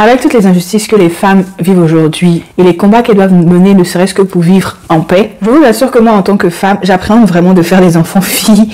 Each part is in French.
Avec toutes les injustices que les femmes vivent aujourd'hui et les combats qu'elles doivent mener ne serait-ce que pour vivre en paix, je vous assure que moi en tant que femme, j'appréhende vraiment de faire des enfants filles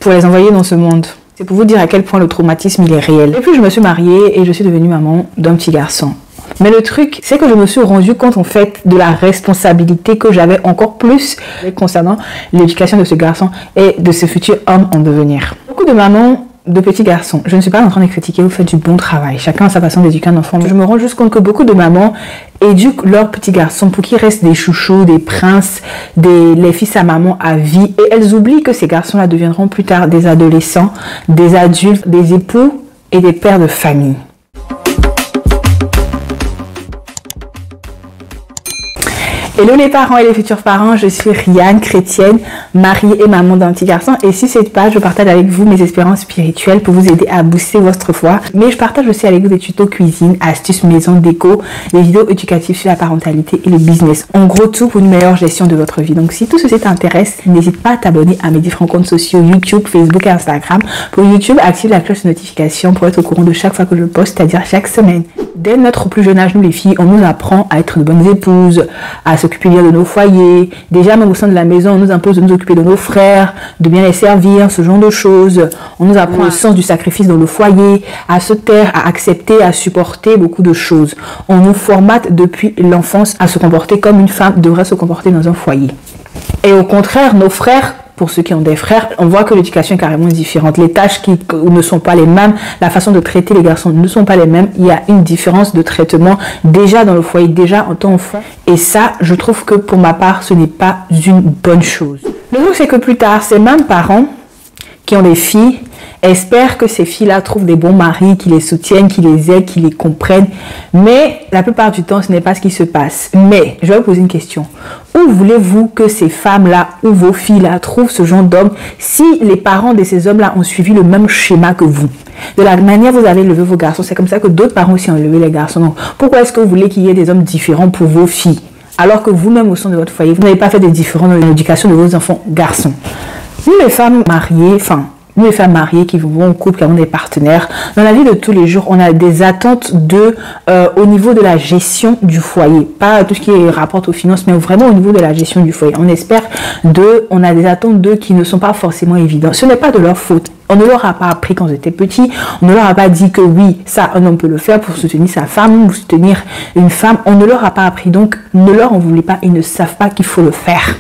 pour les envoyer dans ce monde. C'est pour vous dire à quel point le traumatisme il est réel. Et puis je me suis mariée et je suis devenue maman d'un petit garçon. Mais le truc, c'est que je me suis rendu compte en fait de la responsabilité que j'avais encore plus concernant l'éducation de ce garçon et de ce futur homme en devenir. Beaucoup de mamans, de petits garçons, je ne suis pas en train de critiquer, vous faites du bon travail, chacun a sa façon d'éduquer un enfant. Je me rends juste compte que beaucoup de mamans éduquent leurs petits garçons pour qu'ils restent des chouchous, des princes, les fils à maman à vie. Et elles oublient que ces garçons-là deviendront plus tard des adolescents, des adultes, des époux et des pères de famille. Hello les parents et les futurs parents, je suis Rianne, chrétienne, mariée et maman d'un petit garçon. Et sur cette page, je partage avec vous mes espérances spirituelles pour vous aider à booster votre foi. Mais je partage aussi avec vous des tutos cuisine, astuces, maison, déco, des vidéos éducatives sur la parentalité et le business. En gros, tout pour une meilleure gestion de votre vie. Donc si tout ceci t'intéresse, n'hésite pas à t'abonner à mes différents comptes sociaux YouTube, Facebook et Instagram. Pour YouTube, active la cloche de notification pour être au courant de chaque fois que je poste, c'est-à-dire chaque semaine. Dès notre plus jeune âge, nous les filles, on nous apprend à être de bonnes épouses, à s'occuper bien de nos foyers. Déjà, même au sein de la maison, on nous impose de nous occuper de nos frères, de bien les servir, ce genre de choses. On nous apprend le sens du sacrifice dans le foyer, à se taire, à accepter, à supporter beaucoup de choses. On nous formate depuis l'enfance à se comporter comme une femme devrait se comporter dans un foyer. Et au contraire, nos frères, pour ceux qui ont des frères, on voit que l'éducation est carrément différente. Les tâches qui ne sont pas les mêmes, la façon de traiter les garçons ne sont pas les mêmes. Il y a une différence de traitement déjà dans le foyer, déjà en tant qu'enfant. Et ça, je trouve que pour ma part, ce n'est pas une bonne chose. Le truc, c'est que plus tard, ces mêmes parents qui ont des filles espèrent que ces filles-là trouvent des bons maris, qui les soutiennent, qui les aident, qui les comprennent. Mais la plupart du temps, ce n'est pas ce qui se passe. Mais je vais vous poser une question. Où voulez-vous que ces femmes-là ou vos filles-là trouvent ce genre d'hommes si les parents de ces hommes-là ont suivi le même schéma que vous? De la manière vous avez élevé vos garçons, c'est comme ça que d'autres parents aussi ont élevé les garçons. Donc, pourquoi est-ce que vous voulez qu'il y ait des hommes différents pour vos filles? Alors que vous-même au sein de votre foyer, vous n'avez pas fait des différences dans l'éducation de vos enfants garçons. Nous les femmes mariées, nous les femmes mariées qui vivons en couple, qui avons des partenaires, dans la vie de tous les jours, on a des attentes au niveau de la gestion du foyer. Pas tout ce qui rapporte aux finances, mais vraiment au niveau de la gestion du foyer. On a des attentes d'eux qui ne sont pas forcément évidentes. Ce n'est pas de leur faute. On ne leur a pas appris quand ils étaient petits. On ne leur a pas dit que oui, ça, un homme peut le faire pour soutenir sa femme ou soutenir une femme. On ne leur a pas appris. Donc, ne leur en voulez pas. Ils ne savent pas qu'il faut le faire.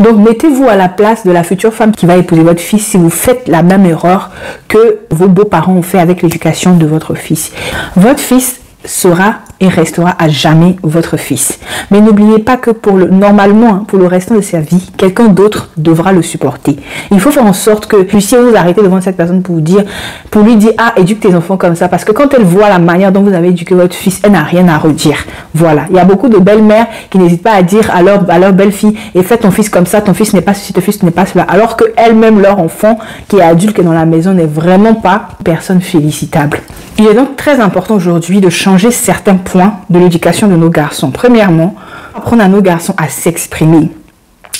Donc, mettez-vous à la place de la future femme qui va épouser votre fils si vous faites la même erreur que vos beaux-parents ont fait avec l'éducation de votre fils. Votre fils sera et restera à jamais votre fils. Mais n'oubliez pas que normalement, pour le restant de sa vie, quelqu'un d'autre devra le supporter. Il faut faire en sorte que vous puissiez vous arrêter devant cette personne pour lui dire, ah, éduque tes enfants comme ça. Parce que quand elle voit la manière dont vous avez éduqué votre fils, elle n'a rien à redire. Voilà. Il y a beaucoup de belles-mères qui n'hésitent pas à dire à leur belle-fille, et fais ton fils comme ça, ton fils n'est pas ceci, ton fils n'est pas cela. Alors que elle-même, leur enfant, qui est adulte, qui est dans la maison, n'est vraiment pas une personne félicitable. Il est donc très important aujourd'hui de changer certains points de l'éducation de nos garçons. Premièrement, apprendre à nos garçons à s'exprimer,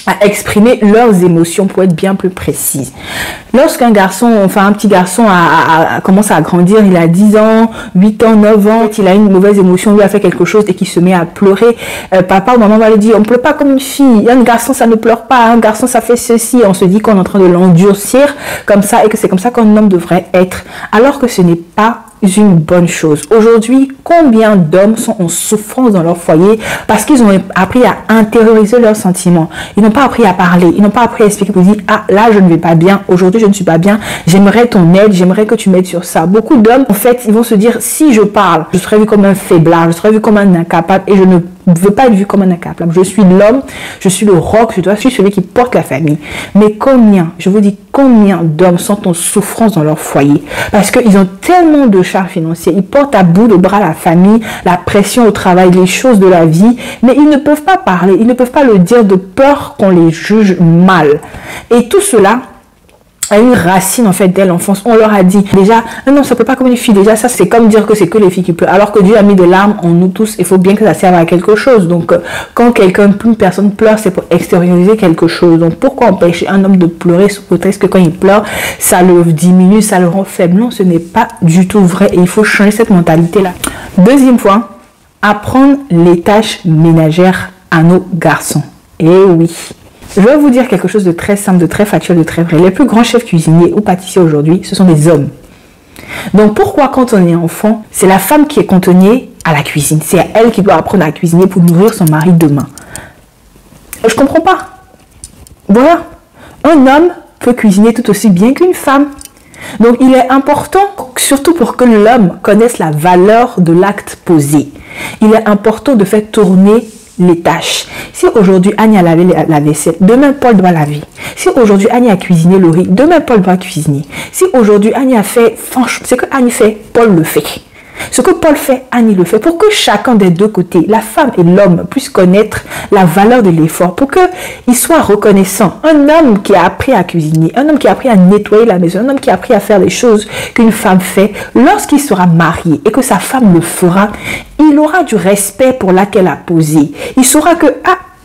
à exprimer leurs émotions pour être bien plus précis. Lorsqu'un garçon, enfin un petit garçon commence à grandir, il a 10 ans, 8 ans, 9 ans, il a une mauvaise émotion, lui a fait quelque chose et qu'il se met à pleurer, papa ou maman va lui dire, on ne pleure pas comme une fille, un garçon ça ne pleure pas, un garçon ça fait ceci, on se dit qu'on est en train de l'endurcir comme ça et que c'est comme ça qu'un homme devrait être, alors que ce n'est pas une bonne chose. Aujourd'hui, combien d'hommes sont en souffrance dans leur foyer parce qu'ils ont appris à intérioriser leurs sentiments. Ils n'ont pas appris à parler, ils n'ont pas appris à expliquer pour dire, ah là je ne vais pas bien, aujourd'hui je ne suis pas bien, j'aimerais ton aide, j'aimerais que tu m'aides sur ça. Beaucoup d'hommes, en fait, ils vont se dire, si je parle, je serai vu comme un faiblard, je serai vu comme un incapable et je ne veux pas être vu comme un incapable. Je suis l'homme, je suis le roc, je suis celui qui porte la famille. Mais combien, je vous dis, combien d'hommes sont en souffrance dans leur foyer parce qu'ils ont tellement de charges financières, ils portent à bout de bras la famille, la pression au travail, les choses de la vie, mais ils ne peuvent pas parler, ils ne peuvent pas le dire de peur qu'on les juge mal. Et tout cela a une racine en fait dès l'enfance. On leur a dit déjà, non, ça peut pas comme une fille. Déjà, ça c'est comme dire que c'est que les filles qui pleurent. Alors que Dieu a mis des larmes en nous tous. Il faut bien que ça serve à quelque chose. Donc, quand une personne pleure, c'est pour extérioriser quelque chose. Donc, pourquoi empêcher un homme de pleurer sous prétexte que quand il pleure, ça le diminue, ça le rend faible? Non, ce n'est pas du tout vrai. Et il faut changer cette mentalité-là. Deuxième point, apprendre les tâches ménagères à nos garçons. Eh oui. Je vais vous dire quelque chose de très simple, de très factuel, de très vrai. Les plus grands chefs cuisiniers ou pâtissiers aujourd'hui, ce sont des hommes. Donc pourquoi quand on est enfant, c'est la femme qui est cantonnée à la cuisine. C'est elle qui doit apprendre à cuisiner pour nourrir son mari demain. Je comprends pas. Voilà. Un homme peut cuisiner tout aussi bien qu'une femme. Donc il est important, surtout pour que l'homme connaisse la valeur de l'acte posé. Il est important de faire tourner les tâches. Si aujourd'hui Annie a lavé la vaisselle, demain Paul doit laver. Si aujourd'hui Annie a cuisiné le riz, demain Paul doit cuisiner. Si aujourd'hui Annie a fait, franchement, ce que Annie fait, Paul le fait. Ce que Paul fait, Annie le fait. Pour que chacun des deux côtés, la femme et l'homme, puissent connaître la valeur de l'effort. Pour qu'ils soient reconnaissants. Un homme qui a appris à cuisiner, un homme qui a appris à nettoyer la maison, un homme qui a appris à faire les choses qu'une femme fait, lorsqu'il sera marié et que sa femme le fera, il aura du respect pour l'acte qu'elle a posé. Il saura que,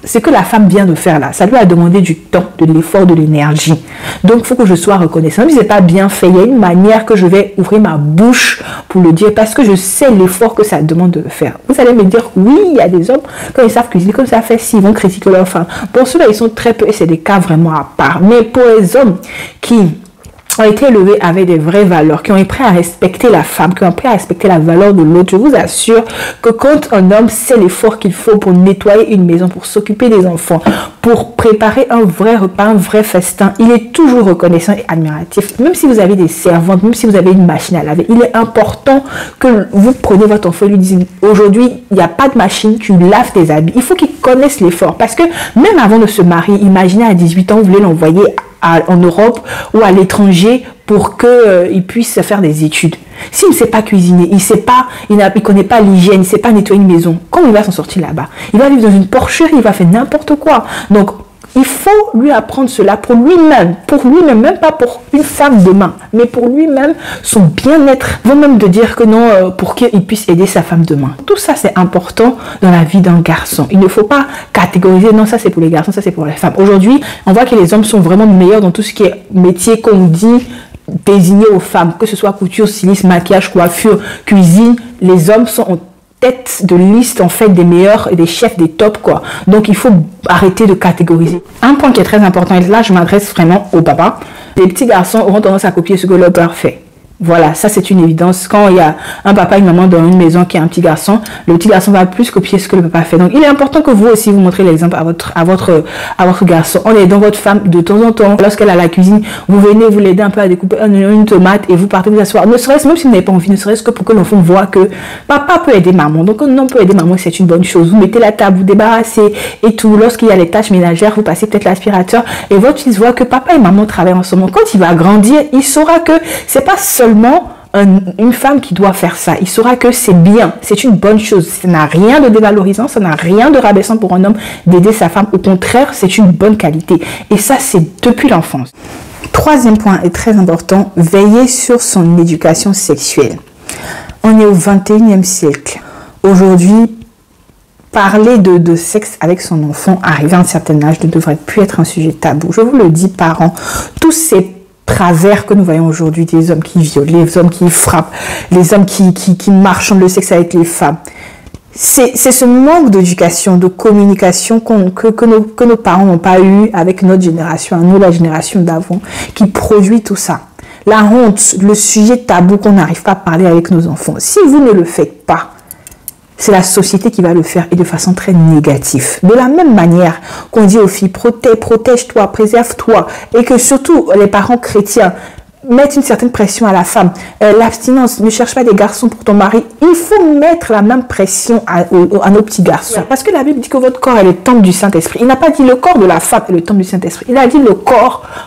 ce que la femme vient de faire là, ça lui a demandé du temps, de l'effort, de l'énergie. Donc, il faut que je sois reconnaissant. Même si ce n'est pas bien fait, il y a une manière que je vais ouvrir ma bouche pour le dire parce que je sais l'effort que ça demande de le faire. Vous allez me dire, oui, il y a des hommes, quand ils savent cuisiner, comme ça fait, s'ils vont critiquer leur femme. Pour ceux-là, ils sont très peu et c'est des cas vraiment à part. Mais pour les hommes qui ont été élevés avec des vraies valeurs, qui ont été prêts à respecter la femme, qui ont appris à respecter la valeur de l'autre. Je vous assure que quand un homme sait l'effort qu'il faut pour nettoyer une maison, pour s'occuper des enfants, pour préparer un vrai repas, un vrai festin, il est toujours reconnaissant et admiratif. Même si vous avez des servantes, même si vous avez une machine à laver, il est important que vous preniez votre enfant et lui dites, aujourd'hui, il n'y a pas de machine, tu laves tes habits. Il faut qu'il connaisse l'effort. Parce que même avant de se marier, imaginez à 18 ans, vous voulez l'envoyer en Europe ou à l'étranger pour qu'il puisse faire des études. S'il ne sait pas cuisiner, il ne connaît pas l'hygiène, il ne sait pas nettoyer une maison, comment il va s'en sortir là-bas? Il va vivre dans une porcherie, il va faire n'importe quoi. Donc, il faut lui apprendre cela pour lui-même, même pas pour une femme demain, mais pour lui-même, son bien-être, avant même de dire que non, pour qu'il puisse aider sa femme demain. Tout ça, c'est important dans la vie d'un garçon. Il ne faut pas catégoriser, non, ça c'est pour les garçons, ça c'est pour les femmes. Aujourd'hui, on voit que les hommes sont vraiment meilleurs dans tout ce qui est métier qu'on dit désigné aux femmes, que ce soit couture, stylisme, maquillage, coiffure, cuisine. Les hommes sont en tête de liste en fait des meilleurs et des chefs des tops quoi. Donc il faut arrêter de catégoriser. Un point qui est très important et là je m'adresse vraiment au papa. Les petits garçons auront tendance à copier ce que leur père fait. Voilà, ça c'est une évidence. Quand il y a un papa et une maman dans une maison qui a un petit garçon, le petit garçon va plus copier ce que le papa fait. Donc il est important que vous aussi vous montrez l'exemple à votre garçon. En aidant votre femme de temps en temps. Lorsqu'elle a la cuisine, vous venez vous l'aider un peu à découper une tomate et vous partez vous asseoir. Ne serait-ce, même si vous n'avez pas envie, ne serait-ce que pour que l'enfant voit que papa peut aider maman. Donc un homme peut aider maman, c'est une bonne chose. Vous mettez la table, vous débarrassez et tout. Lorsqu'il y a les tâches ménagères, vous passez peut-être l'aspirateur et votre fils voit que papa et maman travaillent ensemble. Quand il va grandir, il saura que c'est pas seulement une femme qui doit faire ça. Il saura que c'est bien, c'est une bonne chose. Ça n'a rien de dévalorisant, ça n'a rien de rabaissant pour un homme d'aider sa femme. Au contraire, c'est une bonne qualité. Et ça, c'est depuis l'enfance. Troisième point est très important, veiller sur son éducation sexuelle. On est au 21e siècle. Aujourd'hui, parler de sexe avec son enfant arrivé à un certain âge ne devrait plus être un sujet tabou. Je vous le dis, parents, tous ces travers que nous voyons aujourd'hui, des hommes qui violent, les hommes qui frappent, les hommes qui marchandent le sexe avec les femmes. C'est ce manque d'éducation, de communication que nos parents n'ont pas eu avec notre génération, à nous, la génération d'avant, qui produit tout ça. La honte, le sujet tabou qu'on n'arrive pas à parler avec nos enfants. Si vous ne le faites pas, c'est la société qui va le faire et de façon très négative. De la même manière qu'on dit aux filles, protège-toi, préserve-toi. Et que surtout les parents chrétiens mettent une certaine pression à la femme. L'abstinence, ne cherche pas des garçons pour ton mari. Il faut mettre la même pression à nos petits garçons. Parce que la Bible dit que votre corps est le temple du Saint-Esprit. Il n'a pas dit le corps de la femme est le temple du Saint-Esprit. Il a dit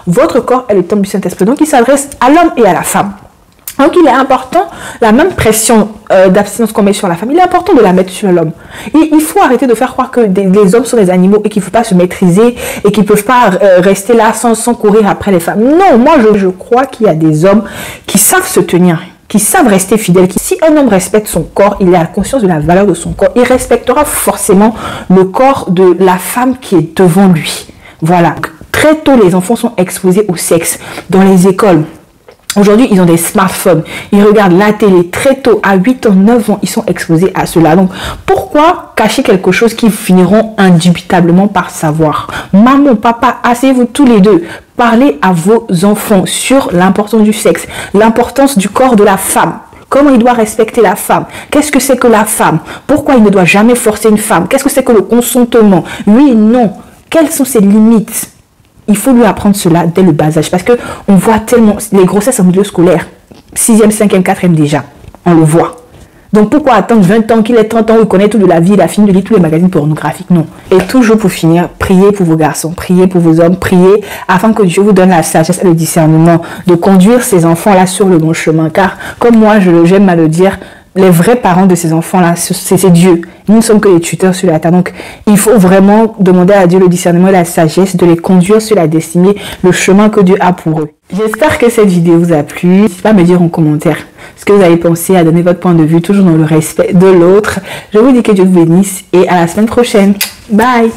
votre corps est le temple du Saint-Esprit. Donc il s'adresse à l'homme et à la femme. Donc il est important, la même pression d'abstinence qu'on met sur la femme, il est important de la mettre sur l'homme. Il faut arrêter de faire croire que les hommes sont des animaux et qu'ils ne peuvent pas se maîtriser et qu'ils ne peuvent pas rester là sans courir après les femmes. Non, moi je crois qu'il y a des hommes qui savent se tenir, qui savent rester fidèles. Si un homme respecte son corps, il a conscience de la valeur de son corps, il respectera forcément le corps de la femme qui est devant lui. Voilà. Très tôt, les enfants sont exposés au sexe dans les écoles. Aujourd'hui, ils ont des smartphones. Ils regardent la télé très tôt, à 8 ans, 9 ans, ils sont exposés à cela. Donc, pourquoi cacher quelque chose qu'ils finiront indubitablement par savoir? Maman, papa, asseyez-vous tous les deux. Parlez à vos enfants sur l'importance du sexe, l'importance du corps de la femme. Comment il doit respecter la femme? Qu'est-ce que c'est que la femme? Pourquoi il ne doit jamais forcer une femme? Qu'est-ce que c'est que le consentement? Oui, non. Quelles sont ses limites? Il faut lui apprendre cela dès le bas âge parce qu'on voit tellement les grossesses en milieu scolaire, 6e, 5e, 4e déjà, on le voit. Donc pourquoi attendre 20 ans, qu'il ait 30 ans, où il connaît tout de la vie, il a fini de lire tous les magazines pornographiques? Non. Et toujours pour finir, priez pour vos garçons, priez pour vos hommes, priez afin que Dieu vous donne la sagesse et le discernement de conduire ces enfants-là sur le bon chemin. Car comme moi, j'aime à le dire, les vrais parents de ces enfants-là, c'est Dieu. Nous ne sommes que les tuteurs sur la terre. Donc, il faut vraiment demander à Dieu le discernement et la sagesse de les conduire sur la destinée, le chemin que Dieu a pour eux. J'espère que cette vidéo vous a plu. N'hésitez pas à me dire en commentaire ce que vous avez pensé, à donner votre point de vue, toujours dans le respect de l'autre. Je vous dis que Dieu vous bénisse et à la semaine prochaine. Bye!